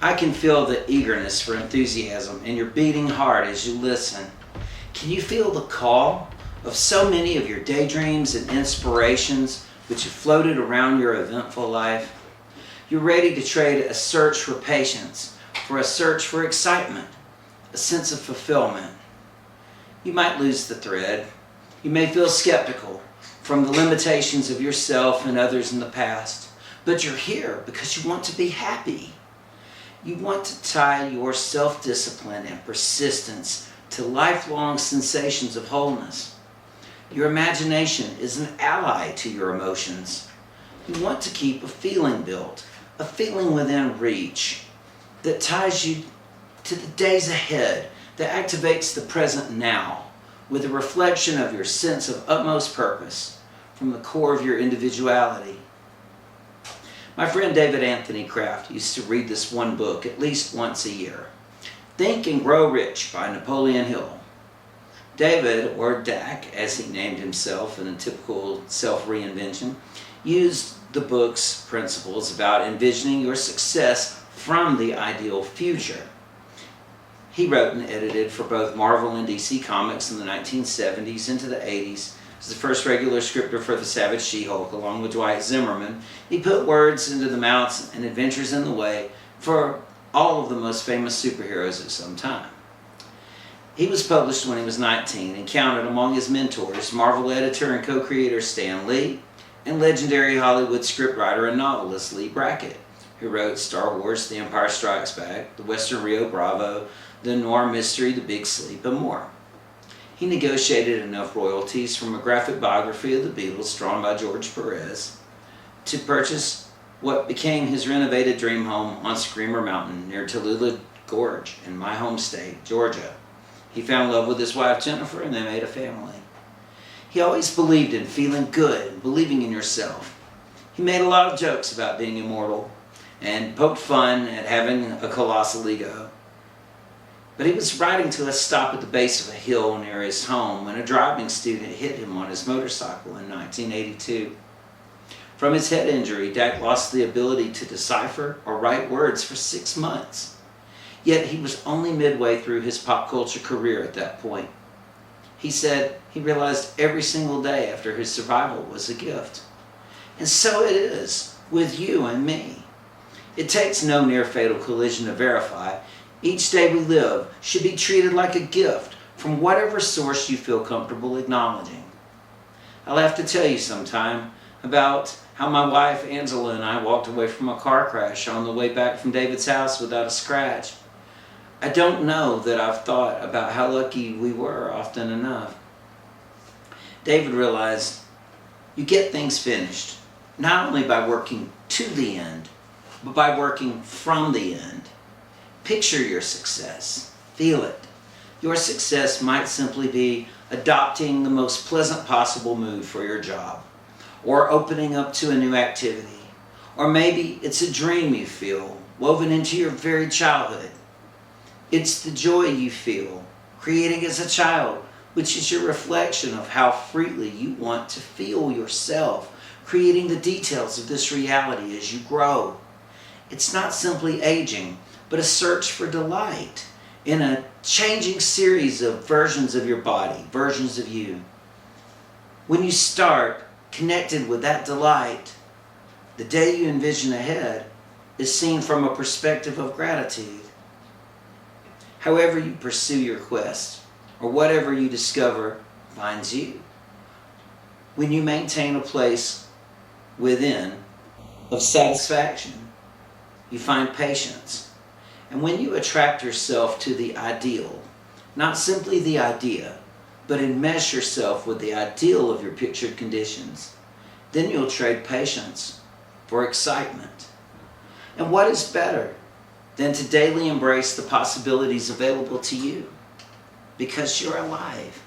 I can feel the eagerness for enthusiasm in your beating heart as you listen. Can you feel the call of so many of your daydreams and inspirations which have floated around your eventful life? You're ready to trade a search for patience for a search for excitement, a sense of fulfillment. You might lose the thread. You may feel skeptical from the limitations of yourself and others in the past, but you're here because you want to be happy. You want to tie your self-discipline and persistence to lifelong sensations of wholeness. Your imagination is an ally to your emotions. You want to keep a feeling built, a feeling within reach that ties you to the days ahead, that activates the present now with a reflection of your sense of utmost purpose from the core of your individuality. My friend David Anthony Kraft used to read this one book at least once a year, Think and Grow Rich by Napoleon Hill. David, or Dak as he named himself in a typical self-reinvention, used the book's principles about envisioning your success from the ideal future. He wrote and edited for both Marvel and DC Comics in the 1970s into the 80s. He was the first regular scripter for the Savage She-Hulk along with Dwight Zimmerman. He put words into the mouths and adventures in the way for all of the most famous superheroes at some time. He was published when he was 19 and counted among his mentors Marvel editor and co-creator Stan Lee and legendary Hollywood scriptwriter and novelist Lee Brackett, who wrote Star Wars, The Empire Strikes Back, The Western Rio Bravo, the noir mystery The Big Sleep, and more. He negotiated enough royalties from a graphic biography of the Beatles drawn by George Perez to purchase what became his renovated dream home on Screamer Mountain near Tallulah Gorge in my home state, Georgia. He fell in love with his wife Jennifer and they made a family. He always believed in feeling good and believing in yourself. He made a lot of jokes about being immortal and poked fun at having a colossal ego. But he was riding to a stop at the base of a hill near his home when a driving student hit him on his motorcycle in 1982. From his head injury, Dak lost the ability to decipher or write words for 6 months. Yet he was only midway through his pop culture career at that point. He said he realized every single day after his survival was a gift. And so it is with you and me. It takes no near-fatal collision to verify. Each day we live should be treated like a gift from whatever source you feel comfortable acknowledging. I'll have to tell you sometime about how my wife Angela and I walked away from a car crash on the way back from David's house without a scratch. I don't know that I've thought about how lucky we were often enough. David realized you get things finished not only by working to the end, but by working from the end. Picture your success. Feel it. Your success might simply be adopting the most pleasant possible mood for your job, or opening up to a new activity, or maybe it's a dream you feel woven into your very childhood. It's the joy you feel creating as a child, which is your reflection of how freely you want to feel yourself, creating the details of this reality as you grow. It's not simply aging, but a search for delight in a changing series of versions of your body, versions of you. When you start connected with that delight, the day you envision ahead is seen from a perspective of gratitude. However you pursue your quest, or whatever you discover finds you. When you maintain a place within of satisfaction, you find patience. And when you attract yourself to the ideal, not simply the idea, but enmesh yourself with the ideal of your pictured conditions, then you'll trade patience for excitement. And what is better than to daily embrace the possibilities available to you? Because you're alive.